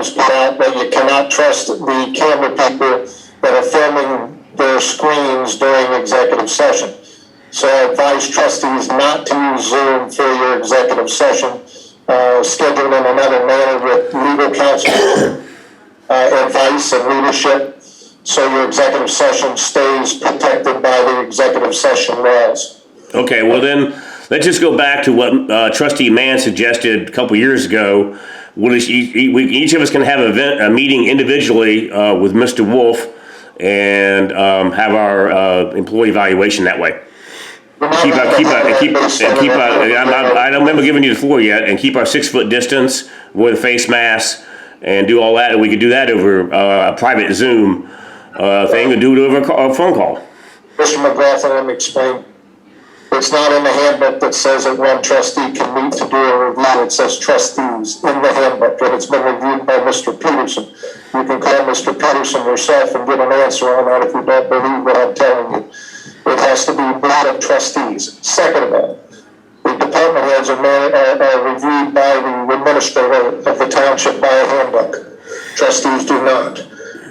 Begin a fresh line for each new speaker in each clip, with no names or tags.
cameras put out, but you cannot trust the camera people that are filming their screens during executive session. So I advise trustees not to use Zoom for your executive session, scheduled in another manner with legal counsel advice and leadership, so your executive session stays protected by the executive session laws.
Okay, well then, let's just go back to what Trustee Mann suggested a couple years ago. Each of us can have a meeting individually with Mr. Wolf and have our employee evaluation that way. I don't remember giving you the floor yet, and keep our 6-foot distance, wear the face masks, and do all that. And we could do that over a private Zoom thing, and do it over a phone call.
Mr. McLaughlin, let me explain. It's not in the handbook that says that one trustee can meet to do a review. It says trustees in the handbook, and it's been reviewed by Mr. Peterson. You can call Mr. Peterson yourself and get an answer on that if you don't believe what I'm telling you. It has to be board of trustees. Second of all, the department heads are reviewed by the administrator of the township by a handbook. Trustees do not.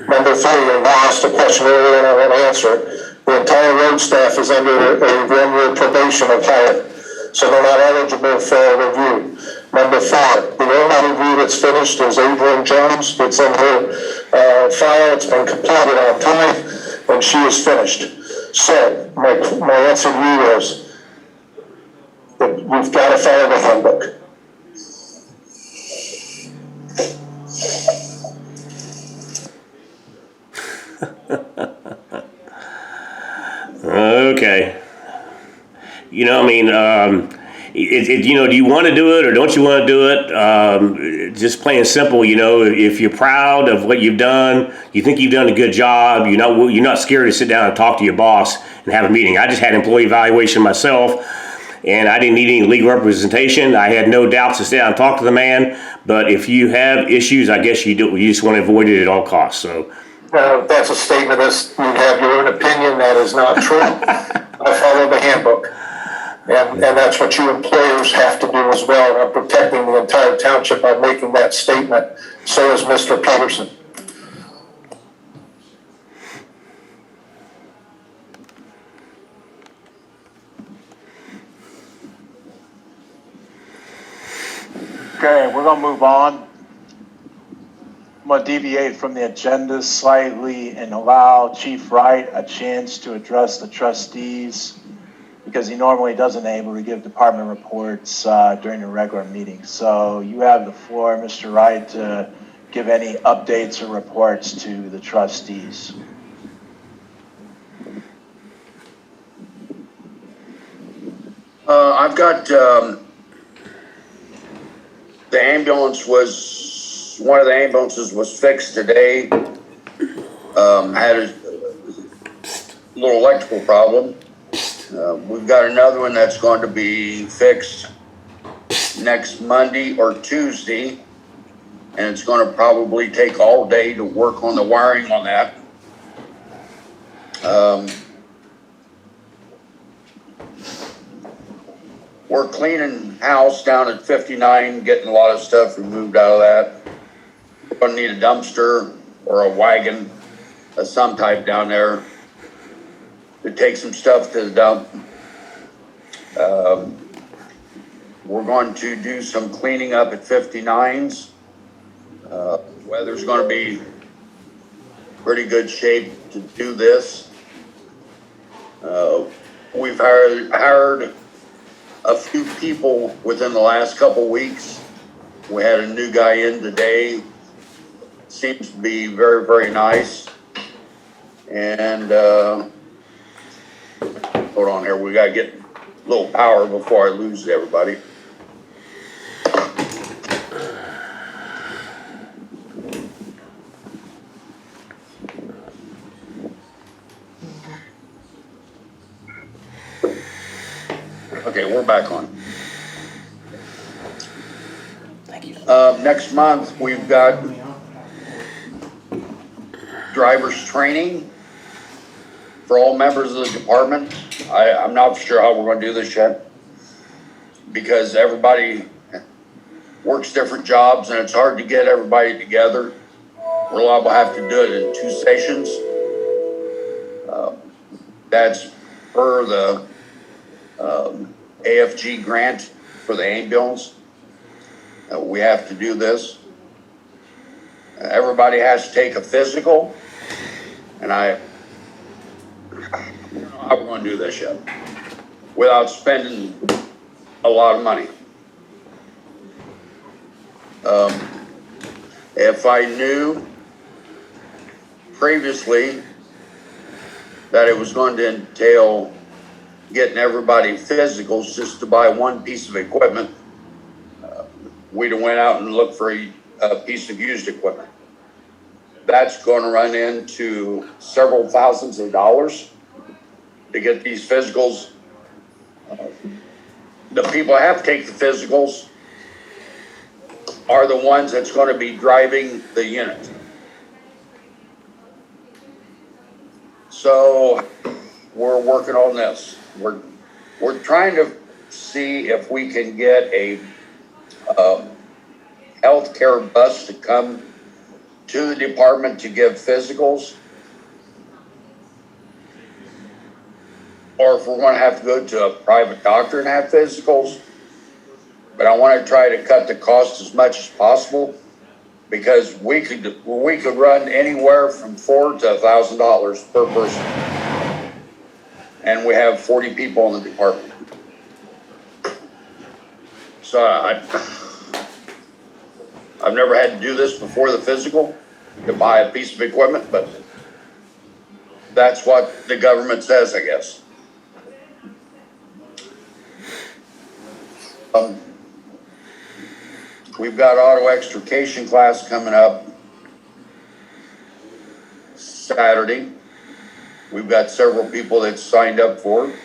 Number 3, and I asked a question earlier and I want to answer it. The entire road staff is under a 1-year probation of hire, so they're not eligible for a review. Number 4, the only review that's finished is Adrian Jones. It's in her file. It's been completed on time, and she is finished. So my answer to you is that we've got to follow the handbook.
Okay. Do you want to do it or don't you want to do it? Just plain and simple, if you're proud of what you've done, you think you've done a good job, you're not scared to sit down and talk to your boss and have a meeting. I just had employee evaluation myself, and I didn't need any legal representation. I had no doubts to sit down and talk to the man, but if you have issues, I guess you just want to avoid it at all costs. So.
That's a statement. You have your own opinion. That is not true. I follow the handbook. And that's what you employers have to do as well. I'm protecting the entire township by making that statement. So is Mr. Peterson.
Okay, we're going to move on. I'm going to deviate from the agenda slightly and allow Chief Wright a chance to address the trustees, because he normally doesn't able to give department reports during the regular meeting. So you have the floor, Mr. Wright, to give any updates or reports to the trustees.
I've got the ambulance one of the ambulances was fixed today. Had a little electrical problem. We've got another one that's going to be fixed next Monday or Tuesday, and it's going to probably take all day to work on the wiring on that. We're cleaning house down at 59, getting a lot of stuff removed out of that. We're going to need a dumpster or a wagon of some type down there to take some stuff to the dump. We're going to do some cleaning up at 59s. Weather's going to be pretty good shape to do this. We've hired a few people within the last couple weeks. We had a new guy in today. Seems to be very, very nice. And hold on here, we gotta get a little power before I lose everybody. Okay, we're back on.
Thank you.
Next month, we've got driver's training for all members of the department. I'm not sure how we're going to do this yet, because everybody works different jobs, and it's hard to get everybody together. We're liable to have to do it in 2 sessions. That's per the AFG grant for the ambulance. We have to do this. Everybody has to take a physical, and I don't know how we're going to do this yet without spending a lot of money. If I knew previously that it was going to entail getting everybody physicals just to buy one piece of equipment, we'd have went out and looked for a piece of used equipment. That's going to run into several thousands of dollars to get these physicals. The people that have to take the physicals are the ones that's going to be driving the unit. So we're working on this. We're trying to see if we can get a healthcare bus to come to the department to give physicals, or if we're going to have to go to a private doctor and have physicals. But I want to try to cut the cost as much as possible, because we could run anywhere from $400 to $1,000 per person, and we have 40 people in the department. So I've never had to do this before the physical, to buy a piece of equipment, but that's what the government says, I guess. We've got auto extrication class coming up Saturday. We've got several people that signed up for it.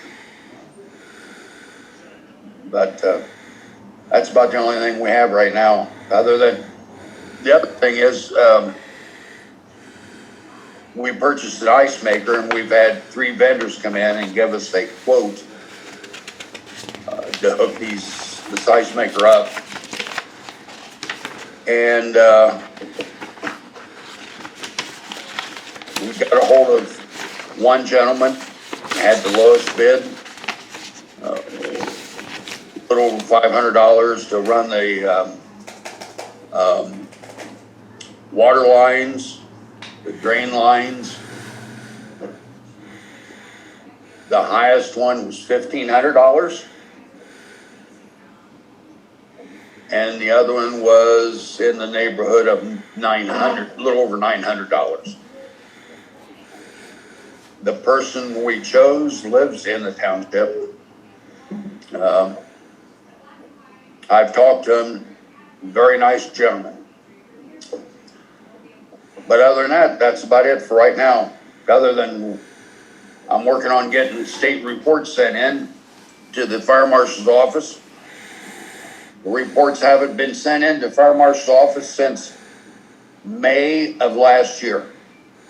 But that's about the only thing we have right now. Other than, the other thing is, we purchased an ice maker, and we've had 3 vendors come in and give us a quote to hook this ice maker up. And we got a hold of one gentleman, had the lowest bid, a little over $500 to run the water lines, the drain lines. The highest one was $1,500. And the other one was in the neighborhood of $900, a little over $900. The person we chose lives in the township. I've talked to him, very nice gentleman. But other than that, that's about it for right now. Other than I'm working on getting state reports sent in to the fire marshal's office. The reports haven't been sent in to fire marshal's office since May of last year,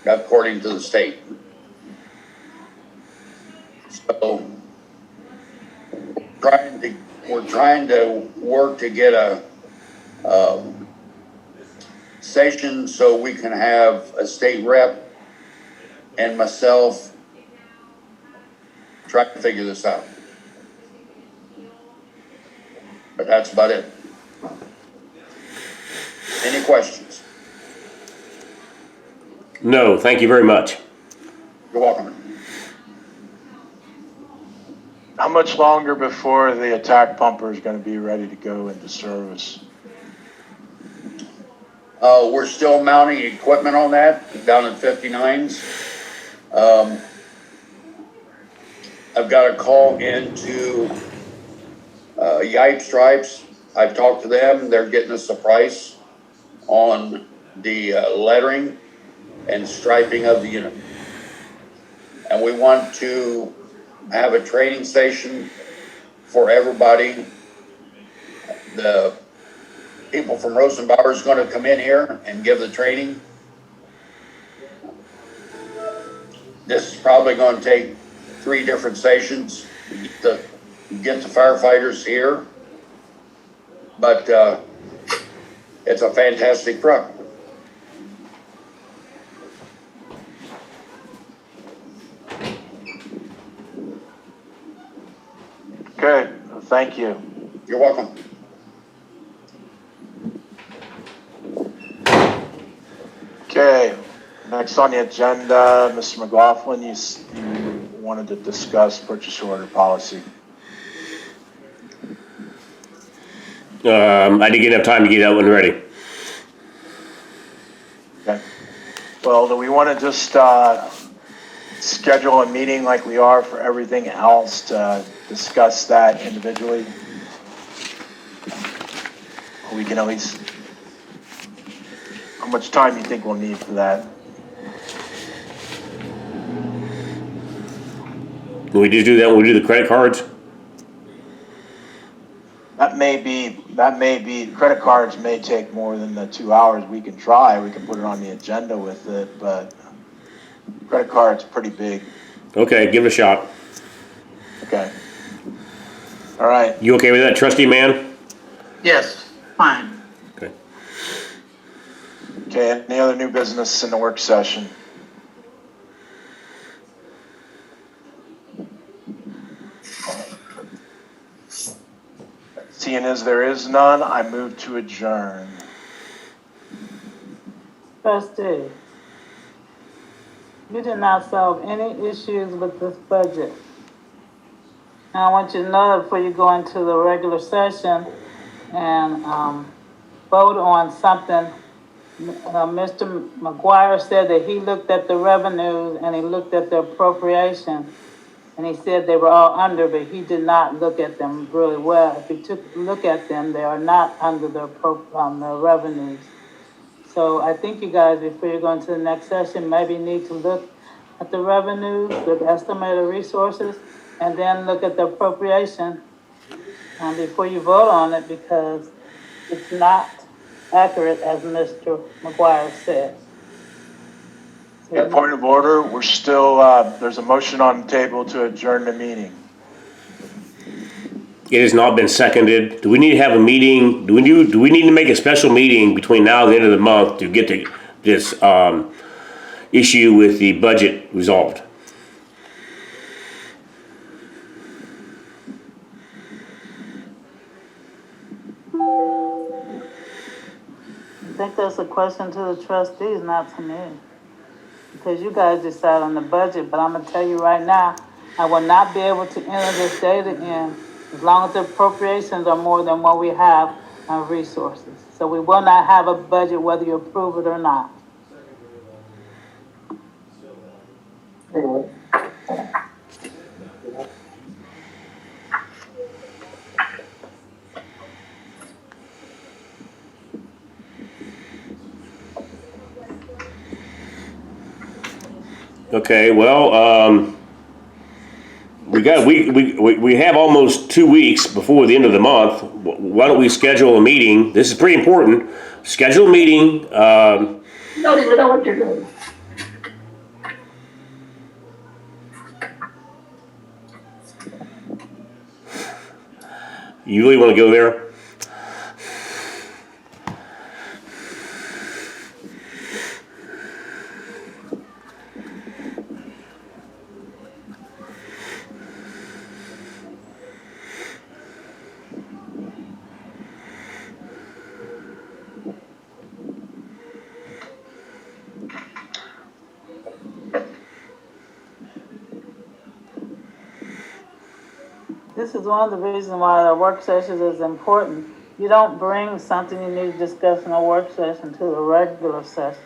according to the state. So we're trying to work to get a session so we can have a state rep and myself try to figure this out. But that's about it. Any questions?
No, thank you very much.
You're welcome.
How much longer before the attack pumper is going to be ready to go into service?
We're still mounting equipment on that down at 59s. I've got a call into Yipe Stripes. I've talked to them. They're getting us a price on the lettering and striping of the unit. And we want to have a training station for everybody. The people from Rosenbauer is going to come in here and give the training. This is probably going to take 3 different sessions to get the firefighters here. But It's a fantastic truck.
Good, thank you.
You're welcome.
Okay, next on the agenda, Mr. McLaughlin, you wanted to discuss purchase order policy.
I didn't get enough time to get that one ready.
Okay. Well, do we want to just schedule a meeting like we are for everything else to discuss that individually? Or we can at least, how much time do you think we'll need for that?
Can we just do that when we do the credit cards?
That may be, credit cards may take more than the 2 hours. We can try, we can put it on the agenda with it, but credit card's pretty big.
Okay, give it a shot.
Okay. All right.
You okay with that, trustee man?
Yes, fine.
Okay.
Okay, any other new business in the work session? Seeing as there is none, I move to adjourn.
Trustee, you did not solve any issues with this budget. And I want you to know that before you go into the regular session and vote on something, Mr. McGuire said that he looked at the revenues and he looked at the appropriation, and he said they were all under, but he did not look at them really well. If you took a look at them, they are not under the revenues. So I think you guys, before you go into the next session, maybe need to look at the revenues, the estimated resources, and then look at the appropriation before you vote on it, because it's not accurate, as Mr. McGuire said.
Yeah, point of order, we're still, there's a motion on the table to adjourn the meeting.
It has not been seconded. Do we need to have a meeting? Do we need to make a special meeting between now and the end of the month to get this issue with the budget resolved?
I think that's a question to the trustees, not to me. Because you guys decide on the budget, but I'm gonna tell you right now, I will not be able to enter this data in as long as the appropriations are more than what we have on resources. So we will not have a budget whether you approve it or not.
Okay, well, we have almost 2 weeks before the end of the month. Why don't we schedule a meeting? This is pretty important. Schedule a meeting.
You don't even know what you're doing.
You really want to go there?
This is one of the reasons why the work session is important. You don't bring something you need to discuss in a work session to a regular session.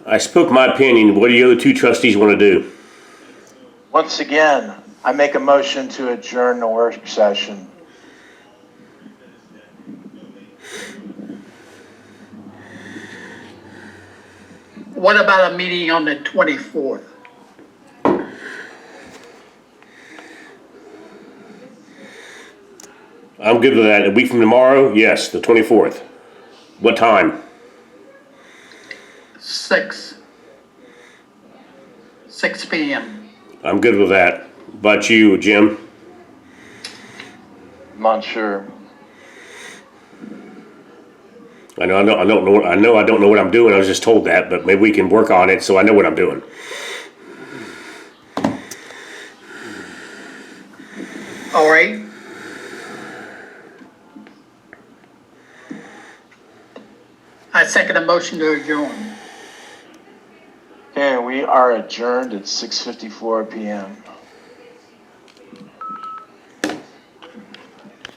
I spoke my opinion. What do the other two trustees want to do?
Once again, I make a motion to adjourn the work session.
What about a meeting on the 24th?
I'm good with that. A week from tomorrow, yes, the 24th. What time?
6 p.m.
I'm good with that. About you, Jim?
I'm not sure.
I don't know what I'm doing. I was just told that, but maybe we can work on it so I know what I'm doing.
All right. I second the motion to adjourn.
Okay, we are adjourned at 6:54 p.m.